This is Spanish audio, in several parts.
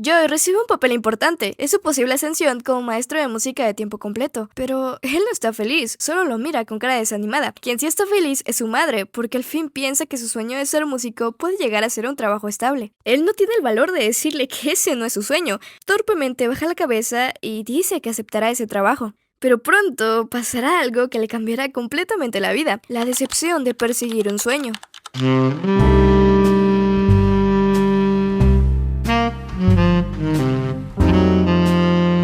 Joey recibe un papel importante, es su posible ascensión como maestro de música de tiempo completo, pero él no está feliz, solo lo mira con cara desanimada. Quien sí está feliz es su madre, porque al fin piensa que su sueño de ser músico puede llegar a ser un trabajo estable. Él no tiene el valor de decirle que ese no es su sueño, torpemente baja la cabeza y dice que aceptará ese trabajo. Pero pronto pasará algo que le cambiará completamente la vida, la decepción de perseguir un sueño.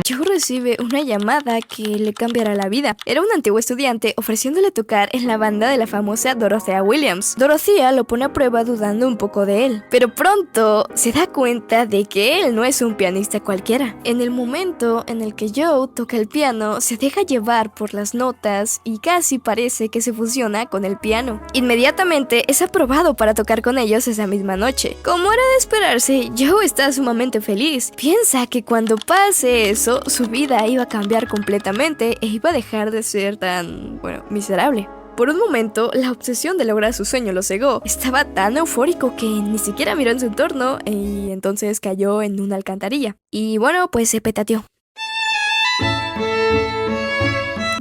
Joe recibe una llamada que le cambiará la vida. Era un antiguo estudiante ofreciéndole tocar en la banda de la famosa Dorothea Williams. Dorothea lo pone a prueba dudando un poco de él, pero pronto se da cuenta de que él no es un pianista cualquiera. En el momento en el que Joe toca el piano, se deja llevar por las notas y casi parece que se fusiona con el piano. Inmediatamente es aprobado para tocar con ellos esa misma noche. Como era de esperarse, Joe está sumamente feliz. Piensa que cuando pase eso, su vida iba a cambiar completamente e iba a dejar de ser tan, miserable. Por un momento, la obsesión de lograr su sueño lo cegó. Estaba tan eufórico que ni siquiera miró en su entorno y entonces cayó en una alcantarilla. Y pues se petateó.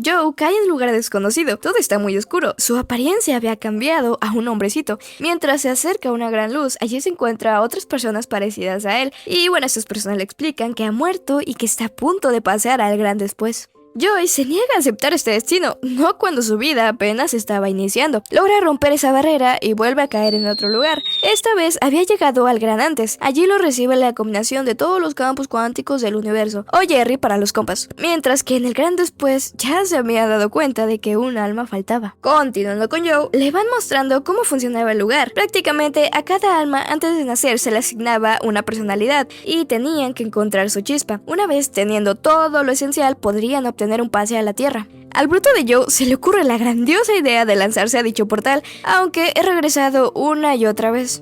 Joe cae en un lugar desconocido, todo está muy oscuro, su apariencia había cambiado a un hombrecito. Mientras se acerca a una gran luz, allí se encuentra a otras personas parecidas a él, y estas personas le explican que ha muerto y que está a punto de pasar al gran después. Joey se niega a aceptar este destino, no cuando su vida apenas estaba iniciando. Logra romper esa barrera y vuelve a caer en otro lugar. Esta vez había llegado al gran antes. Allí lo recibe la combinación de todos los campos cuánticos del universo, o Jerry para los compas. Mientras que en el gran después ya se había dado cuenta de que un alma faltaba. Continuando con Joe, le van mostrando cómo funcionaba el lugar. Prácticamente a cada alma antes de nacer se le asignaba una personalidad y tenían que encontrar su chispa. Una vez teniendo todo lo esencial, podrían obtener un pase a la Tierra. Al bruto de Joe se le ocurre la grandiosa idea de lanzarse a dicho portal, aunque he regresado una y otra vez.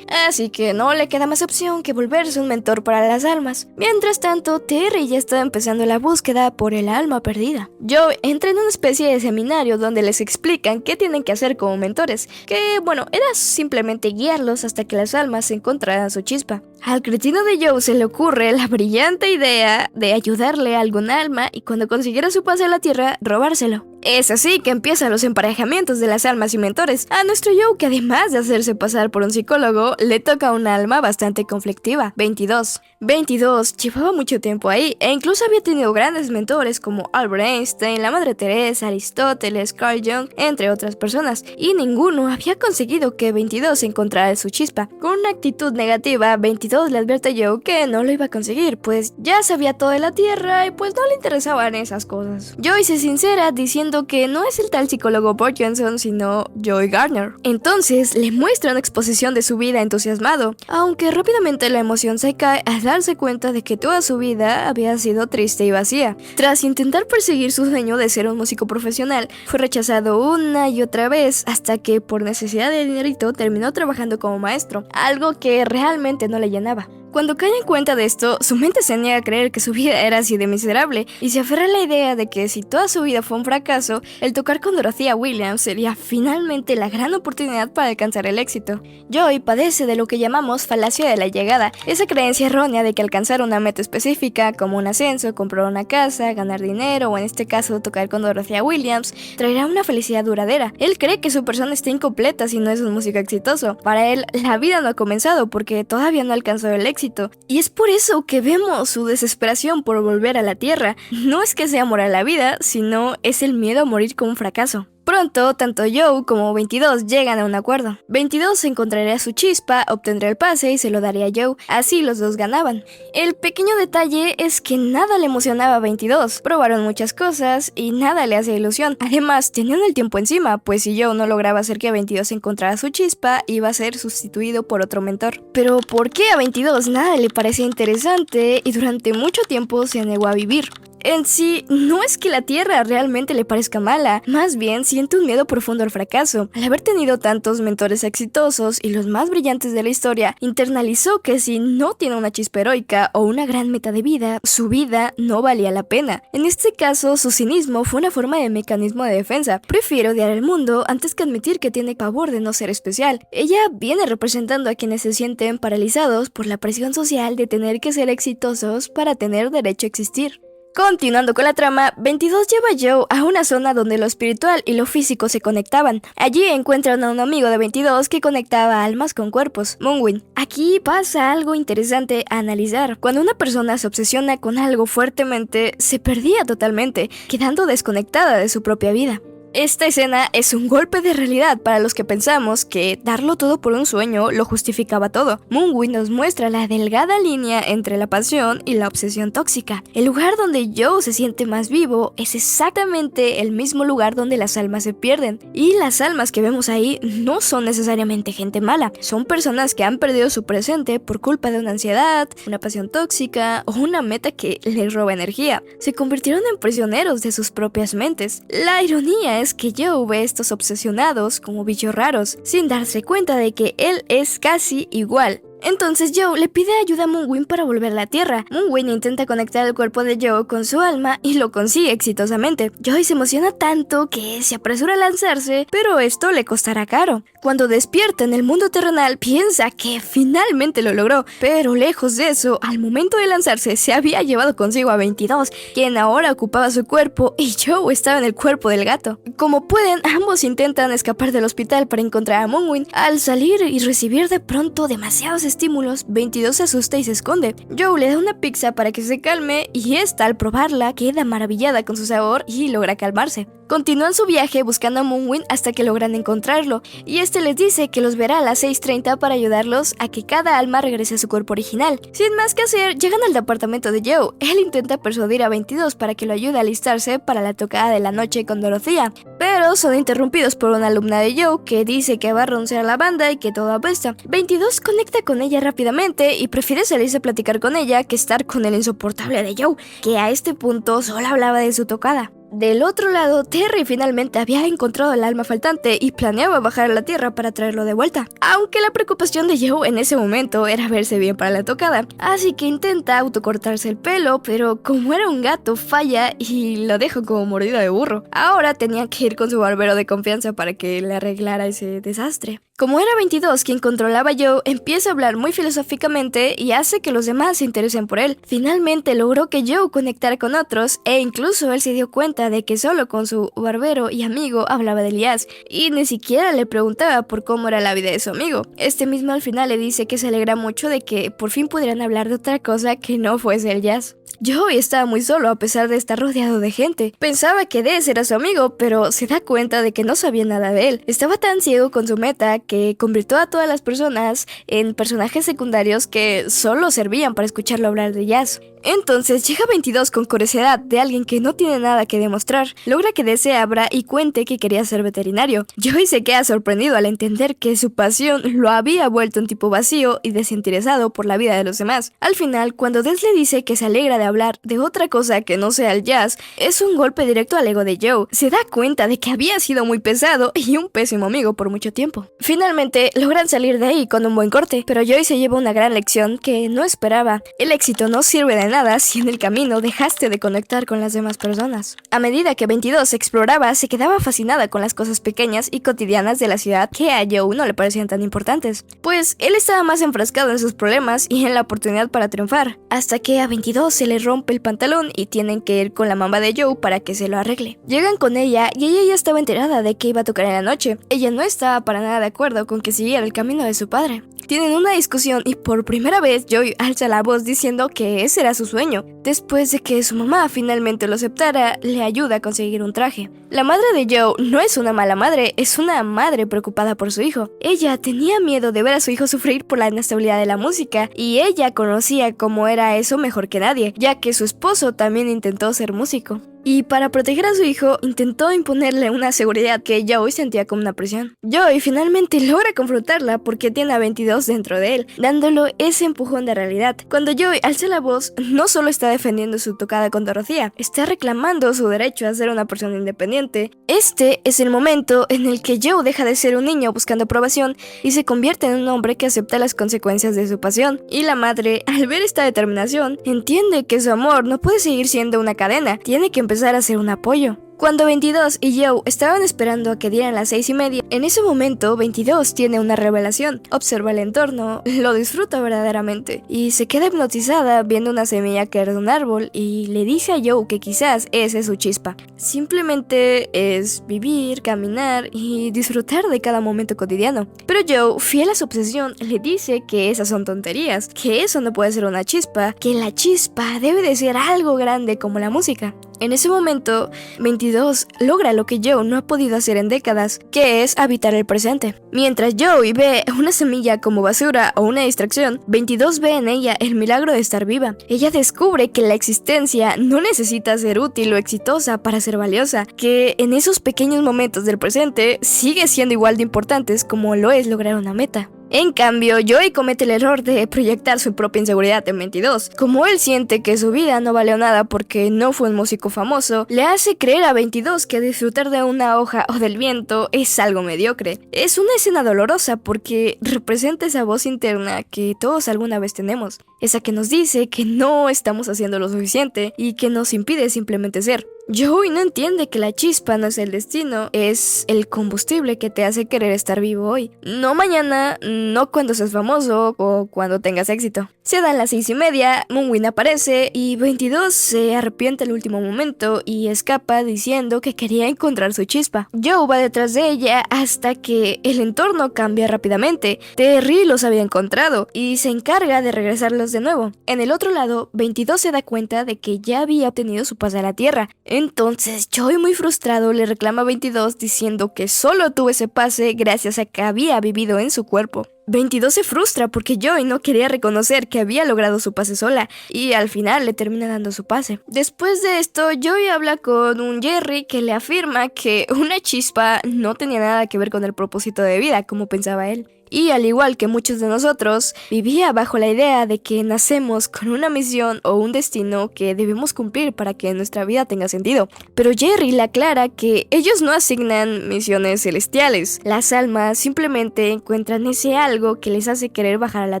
Así que no le queda más opción que volverse un mentor para las almas. Mientras tanto, Terry ya está empezando la búsqueda por el alma perdida. Joe entra en una especie de seminario donde les explican qué tienen que hacer como mentores, que era simplemente guiarlos hasta que las almas encontraran su chispa. Al cretino de Joe se le ocurre la brillante idea de ayudarle a algún alma y cuando consiguiera su pase a la Tierra, robárselo. Es así que empiezan los emparejamientos de las almas y mentores. A nuestro Joe, que además de hacerse pasar por un psicólogo, le toca un alma bastante conflictiva, 22. 22 llevaba mucho tiempo ahí e incluso había tenido grandes mentores como Albert Einstein, la Madre Teresa, Aristóteles, Carl Jung, entre otras personas, y ninguno había conseguido que 22 encontrara su chispa. Con una actitud negativa, 22 le advierte a Joe que no lo iba a conseguir, pues ya sabía todo de la Tierra y pues no le interesaban esas cosas. Joe se sincera diciendo que no es el tal psicólogo Bob Johnson, sino Joey Gardner. Entonces le muestra una exposición de su vida entusiasmado, aunque rápidamente la emoción se cae al darse cuenta de que toda su vida había sido triste y vacía. Tras intentar perseguir su sueño de ser un músico profesional, fue rechazado una y otra vez hasta que por necesidad de dinerito terminó trabajando como maestro, algo que realmente no le llenaba. Cuando cae en cuenta de esto, su mente se niega a creer que su vida era así de miserable y se aferra a la idea de que si toda su vida fue un fracaso, el tocar con Dorothea Williams sería finalmente la gran oportunidad para alcanzar el éxito. Joey padece de lo que llamamos falacia de la llegada, esa creencia errónea de que alcanzar una meta específica, como un ascenso, comprar una casa, ganar dinero o en este caso tocar con Dorothea Williams, traerá una felicidad duradera. Él cree que su persona está incompleta si no es un músico exitoso. Para él, la vida no ha comenzado porque todavía no ha alcanzado el éxito. Y es por eso que vemos su desesperación por volver a la Tierra. No es que sea amor a la vida, sino es el miedo a morir como un fracaso. Pronto, tanto Joe como 22 llegan a un acuerdo. 22 encontraría su chispa, obtendría el pase y se lo daría a Joe. Así los dos ganaban. El pequeño detalle es que nada le emocionaba a 22. Probaron muchas cosas y nada le hacía ilusión. Además, tenían el tiempo encima, pues si Joe no lograba hacer que 22 encontrara su chispa, iba a ser sustituido por otro mentor. Pero ¿por qué a 22 nada le parecía interesante y durante mucho tiempo se negó a vivir? En sí, no es que la Tierra realmente le parezca mala, más bien siente un miedo profundo al fracaso. Al haber tenido tantos mentores exitosos y los más brillantes de la historia, internalizó que si no tiene una chispa heroica o una gran meta de vida, su vida no valía la pena. En este caso, su cinismo fue una forma de mecanismo de defensa. Prefiere odiar el mundo antes que admitir que tiene pavor de no ser especial. Ella viene representando a quienes se sienten paralizados por la presión social de tener que ser exitosos para tener derecho a existir. Continuando con la trama, 22 lleva a Joe a una zona donde lo espiritual y lo físico se conectaban. Allí encuentran a un amigo de 22 que conectaba almas con cuerpos, Moonwyn. Aquí pasa algo interesante a analizar. Cuando una persona se obsesiona con algo fuertemente, se perdía totalmente, quedando desconectada de su propia vida. Esta escena es un golpe de realidad para los que pensamos que darlo todo por un sueño lo justificaba todo. Moonwyn nos muestra la delgada línea entre la pasión y la obsesión tóxica. El lugar donde Joe se siente más vivo es exactamente el mismo lugar donde las almas se pierden. Y las almas que vemos ahí no son necesariamente gente mala, son personas que han perdido su presente por culpa de una ansiedad, una pasión tóxica o una meta que les roba energía. Se convirtieron en prisioneros de sus propias mentes. La ironía es que Joe ve a estos obsesionados como bichos raros, sin darse cuenta de que él es casi igual. Entonces Joe le pide ayuda a Moonwyn para volver a la Tierra. Moonwyn intenta conectar el cuerpo de Joe con su alma y lo consigue exitosamente. Joe se emociona tanto que se apresura a lanzarse, pero esto le costará caro. Cuando despierta en el mundo terrenal, piensa que finalmente lo logró, pero lejos de eso, al momento de lanzarse se había llevado consigo a 22, quien ahora ocupaba su cuerpo y Joe estaba en el cuerpo del gato. Como pueden, ambos intentan escapar del hospital para encontrar a Moonwyn. Al salir y recibir de pronto demasiados estímulos, 22 se asusta y se esconde. Joe le da una pizza para que se calme y esta, al probarla, queda maravillada con su sabor y logra calmarse. Continúan su viaje buscando a Moonwyn hasta que logran encontrarlo, y este les dice que los verá a las 6:30 para ayudarlos a que cada alma regrese a su cuerpo original. Sin más que hacer, llegan al departamento de Joe. Él intenta persuadir a 22 para que lo ayude a alistarse para la tocada de la noche con Dorothea, pero son interrumpidos por una alumna de Joe que dice que va a renunciar a la banda y que todo apesta. 22 conecta con ella rápidamente y prefiere salirse a platicar con ella que estar con el insoportable de Joe, que a este punto solo hablaba de su tocada. Del otro lado, Terry finalmente había encontrado el alma faltante y planeaba bajar a la Tierra para traerlo de vuelta. Aunque la preocupación de Joe en ese momento era verse bien para la tocada, así que intenta autocortarse el pelo, pero como era un gato, falla y lo deja como mordida de burro. Ahora tenía que ir con su barbero de confianza para que le arreglara ese desastre. Como era 22 quien controlaba a Joe, empieza a hablar muy filosóficamente y hace que los demás se interesen por él. Finalmente logró que Joe conectara con otros e incluso él se dio cuenta de que solo con su barbero y amigo hablaba del jazz y ni siquiera le preguntaba por cómo era la vida de su amigo. Este mismo al final le dice que se alegra mucho de que por fin pudieran hablar de otra cosa que no fuese el jazz. Joey estaba muy solo a pesar de estar rodeado de gente. Pensaba que Des era su amigo, pero se da cuenta de que no sabía nada de él. Estaba tan ciego con su meta que convirtió a todas las personas en personajes secundarios que solo servían para escucharlo hablar de jazz. Entonces llega 22 con curiosidad de alguien que no tiene nada que demostrar. Logra que Des se abra y cuente que quería ser veterinario. Joey se queda sorprendido al entender que su pasión lo había vuelto un tipo vacío y desinteresado por la vida de los demás. Al final, cuando Des le dice que se alegra de hablar de otra cosa que no sea el jazz, es un golpe directo al ego de Joe. Se da cuenta de que había sido muy pesado y un pésimo amigo por mucho tiempo. Finalmente, logran salir de ahí con un buen corte, pero Joey se lleva una gran lección que no esperaba. El éxito no sirve de nada si en el camino dejaste de conectar con las demás personas. A medida que 22 exploraba, se quedaba fascinada con las cosas pequeñas y cotidianas de la ciudad que a Joe no le parecían tan importantes, pues él estaba más enfrascado en sus problemas y en la oportunidad para triunfar, hasta que a 22 se le rompe el pantalón y tienen que ir con la mamá de Joe para que se lo arregle. Llegan con ella y ella ya estaba enterada de que iba a tocar en la noche. Ella no estaba para nada de acuerdo con que siguiera el camino de su padre. Tienen una discusión y por primera vez Joey alza la voz diciendo que ese era su sueño. Después de que su mamá finalmente lo aceptara, le ayuda a conseguir un traje. La madre de Joe no es una mala madre, es una madre preocupada por su hijo. Ella tenía miedo de ver a su hijo sufrir por la inestabilidad de la música y ella conocía cómo era eso mejor que nadie, ya que su esposo también intentó ser músico. y para proteger a su hijo intentó imponerle una seguridad que Joey sentía como una presión. Joey finalmente logra confrontarla porque tiene a 22 dentro de él, dándole ese empujón de realidad. Cuando Joey alza la voz, no solo está defendiendo su tocada con Dorothea, está reclamando su derecho a ser una persona independiente. Este es el momento en el que Joe deja de ser un niño buscando aprobación y se convierte en un hombre que acepta las consecuencias de su pasión. Y la madre, al ver esta determinación, entiende que su amor no puede seguir siendo una cadena, tiene que empezar a ser un apoyo. Cuando 22 y Joe estaban esperando a que dieran las 6:30, en ese momento 22 tiene una revelación. Observa el entorno, lo disfruta verdaderamente y se queda hipnotizada viendo una semilla caer de un árbol y le dice a Joe que quizás esa es su chispa. Simplemente es vivir, caminar y disfrutar de cada momento cotidiano. Pero Joe, fiel a su obsesión, le dice que esas son tonterías, que eso no puede ser una chispa, que la chispa debe de ser algo grande como la música. En ese momento, 22 logra lo que Joe no ha podido hacer en décadas, que es habitar el presente. Mientras Joey ve una semilla como basura o una distracción, 22 ve en ella el milagro de estar viva. Ella descubre que la existencia no necesita ser útil o exitosa para ser valiosa, que en esos pequeños momentos del presente sigue siendo igual de importantes como lo es lograr una meta. En cambio, Joey comete el error de proyectar su propia inseguridad en 22. Como él siente que su vida no valió nada porque no fue un músico famoso, le hace creer a 22 que disfrutar de una hoja o del viento es algo mediocre. Es una escena dolorosa porque representa esa voz interna que todos alguna vez tenemos, esa que nos dice que no estamos haciendo lo suficiente y que nos impide simplemente ser. Joey no entiende que la chispa no es el destino, es el combustible que te hace querer estar vivo hoy. No mañana, no cuando seas famoso o cuando tengas éxito. Se dan las 6:30, Moonwind aparece y 22 se arrepiente al último momento y escapa diciendo que quería encontrar su chispa. Joe va detrás de ella hasta que el entorno cambia rápidamente. Terry los había encontrado y se encarga de regresarlos de nuevo. En el otro lado, 22 se da cuenta de que ya había obtenido su pase a la Tierra. Entonces, Joey, muy frustrado, le reclama a 22 diciendo que solo tuvo ese pase gracias a que había vivido en su cuerpo. 22 se frustra porque Joey no quería reconocer que había logrado su pase sola y al final le termina dando su pase. Después de esto, Joey habla con un Jerry que le afirma que una chispa no tenía nada que ver con el propósito de vida como pensaba él. Y al igual que muchos de nosotros, vivía bajo la idea de que nacemos con una misión o un destino que debemos cumplir para que nuestra vida tenga sentido. Pero Jerry le aclara que ellos no asignan misiones celestiales. Las almas simplemente encuentran ese algo que les hace querer bajar a la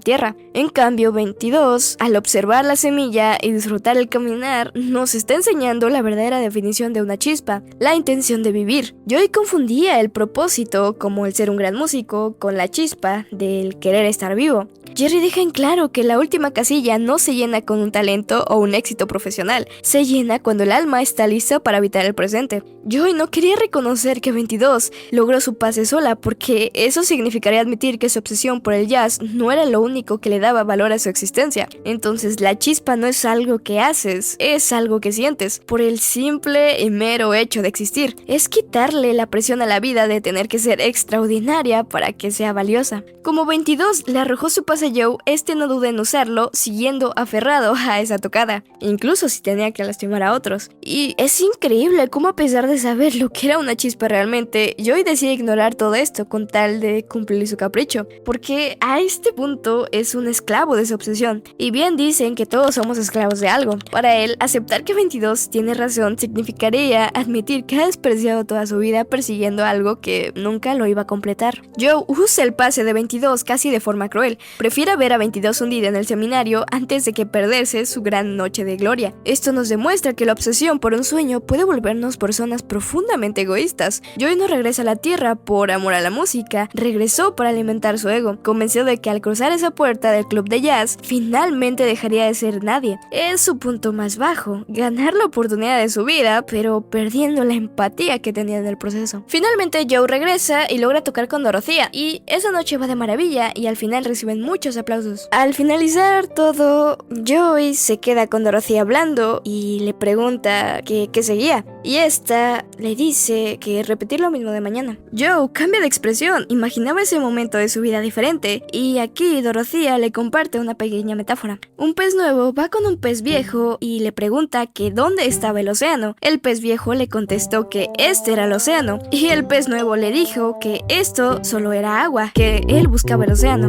tierra. En cambio, 22, al observar la semilla y disfrutar el caminar, nos está enseñando la verdadera definición de una chispa, la intención de vivir. Joey confundía el propósito, como el ser un gran músico, con la chispa del querer estar vivo. Jerry deja en claro que la última casilla no se llena con un talento o un éxito profesional, se llena cuando el alma está lista para habitar el presente. Joey no quería reconocer que 22 logró su pase sola porque eso significaría admitir que su obsesión por el jazz no era lo único que le daba valor a su existencia. Entonces la chispa no es algo que haces, es algo que sientes por el simple y mero hecho de existir. Es quitarle la presión a la vida de tener que ser extraordinaria para que sea valiosa. Como 22 le arrojó su pase a Joe, este no duda en usarlo, siguiendo aferrado a esa tocada, incluso si tenía que lastimar a otros. Y es increíble cómo, a pesar de saber lo que era una chispa realmente, Joey decide ignorar todo esto con tal de cumplir su capricho, porque a este punto es un esclavo de su obsesión. Y bien dicen que todos somos esclavos de algo. Para él, aceptar que 22 tiene razón significaría admitir que ha despreciado toda su vida persiguiendo algo que nunca lo iba a completar. Joe usa el pase de 22 casi de forma cruel. Prefiere ver a 22 hundida en el seminario antes de que perderse su gran noche de gloria. Esto nos demuestra que la obsesión por un sueño puede volvernos personas profundamente egoístas. Joey no regresa a la tierra por amor a la música, regresó para alimentar su ego, convencido de que al cruzar esa puerta del club de jazz, finalmente dejaría de ser nadie. Es su punto más bajo, ganar la oportunidad de su vida, pero perdiendo la empatía que tenía en el proceso. Finalmente Joe regresa y logra tocar con Dorothea, y esa noche va de maravilla y al final reciben muchos aplausos. Al finalizar todo, Joey se queda con Dorothy hablando y le pregunta qué seguía. Y esta le dice que repetir lo mismo de mañana. Joe cambia de expresión, imaginaba ese momento de su vida diferente, y aquí Dorothea le comparte una pequeña metáfora. Un pez nuevo va con un pez viejo y le pregunta que dónde estaba el océano. El pez viejo le contestó que este era el océano, y el pez nuevo le dijo que esto solo era agua, que él buscaba el océano.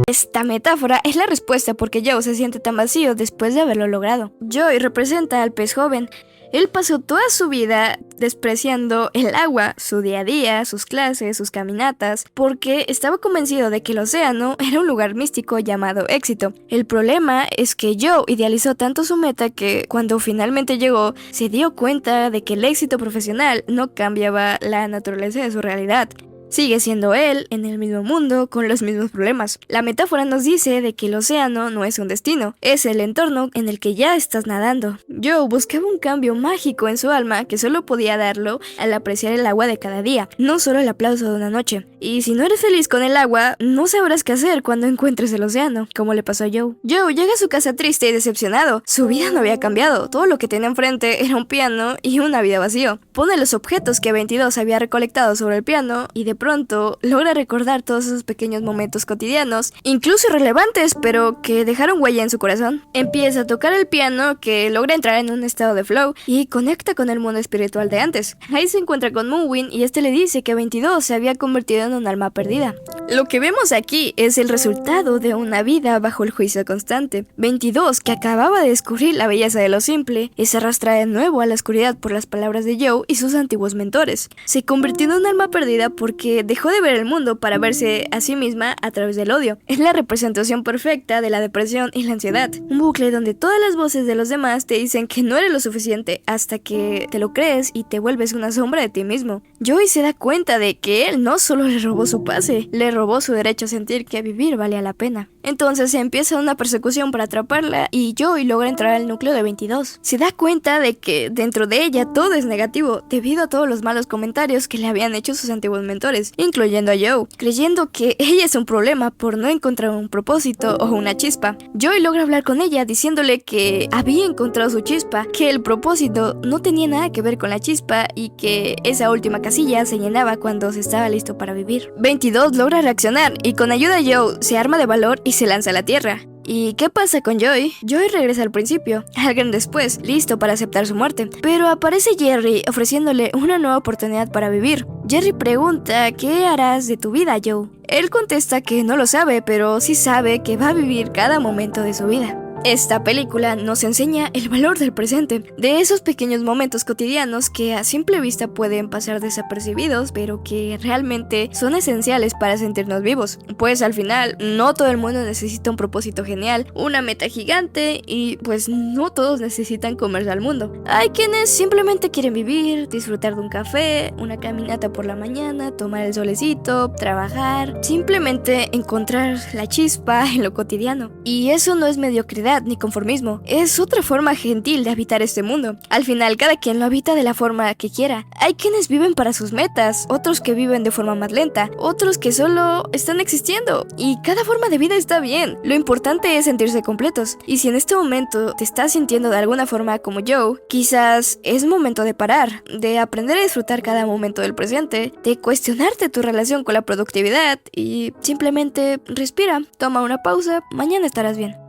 Esta metáfora es la respuesta porque Joe se siente tan vacío después de haberlo logrado. Joey representa al pez joven. Él pasó toda su vida despreciando el agua, su día a día, sus clases, sus caminatas, porque estaba convencido de que el océano era un lugar místico llamado éxito. El problema es que Joe idealizó tanto su meta que cuando finalmente llegó, se dio cuenta de que el éxito profesional no cambiaba la naturaleza de su realidad. Sigue siendo él, en el mismo mundo, con los mismos problemas. La metáfora nos dice de que el océano no es un destino, es el entorno en el que ya estás nadando. Joe buscaba un cambio mágico en su alma que solo podía darlo al apreciar el agua de cada día, no solo el aplauso de una noche. Y si no eres feliz con el agua, no sabrás qué hacer cuando encuentres el océano, como le pasó a Joe. Joe llega a su casa triste y decepcionado. Su vida no había cambiado, todo lo que tenía enfrente era un piano y una vida vacío. Pone los objetos que 22 había recolectado sobre el piano y de pronto logra recordar todos esos pequeños momentos cotidianos, incluso irrelevantes, pero que dejaron huella en su corazón. Empieza a tocar el piano, que logra entrar en un estado de flow y conecta con el mundo espiritual de antes. Ahí se encuentra con Moonwind y este le dice que 22 se había convertido en un alma perdida. Lo que vemos aquí es el resultado de una vida bajo el juicio constante. 22, que acababa de descubrir la belleza de lo simple, es arrastrada de nuevo a la oscuridad por las palabras de Joe y sus antiguos mentores. Se convirtió en un alma perdida porque dejó de ver el mundo para verse a sí misma a través del odio. Es la representación perfecta de la depresión y la ansiedad. Un bucle donde todas las voces de los demás te dicen que no eres lo suficiente hasta que te lo crees y te vuelves una sombra de ti mismo. Joey se da cuenta de que él no solo le robó su pase, le robó su derecho a sentir que vivir valía la pena. Entonces empieza una persecución para atraparla y Joey logra entrar al núcleo de 22. Se da cuenta de que dentro de ella todo es negativo debido a todos los malos comentarios que le habían hecho sus antiguos mentores, incluyendo a Joe, creyendo que ella es un problema por no encontrar un propósito o una chispa. Joey logra hablar con ella diciéndole que había encontrado su chispa, que el propósito no tenía nada que ver con la chispa y que esa última casilla se llenaba cuando se estaba listo para vivir. 22 logra reaccionar y con ayuda de Joe se arma de valor y se lanza a la tierra. ¿Y qué pasa con Joey? Joey regresa al principio, alguien después, listo para aceptar su muerte. Pero aparece Jerry ofreciéndole una nueva oportunidad para vivir. Jerry pregunta ¿qué harás de tu vida, Joe? Él contesta que no lo sabe, pero sí sabe que va a vivir cada momento de su vida. Esta película nos enseña el valor del presente, de esos pequeños momentos cotidianos que a simple vista pueden pasar desapercibidos, pero que realmente son esenciales para sentirnos vivos. Pues al final, no todo el mundo necesita un propósito genial, una meta gigante y pues no todos necesitan comerse al mundo. Hay quienes simplemente quieren vivir, disfrutar de un café, una caminata por la mañana, tomar el solecito, trabajar, simplemente encontrar la chispa en lo cotidiano. Y eso no es mediocridad ni conformismo, es otra forma gentil de habitar este mundo. Al final cada quien lo habita de la forma que quiera. Hay quienes viven para sus metas, otros que viven de forma más lenta, otros que solo están existiendo, y cada forma de vida está bien. Lo importante es sentirse completos, y si en este momento te estás sintiendo de alguna forma como Joe, quizás es momento de parar, de aprender a disfrutar cada momento del presente, de cuestionarte tu relación con la productividad y simplemente respira, toma una pausa, mañana estarás bien.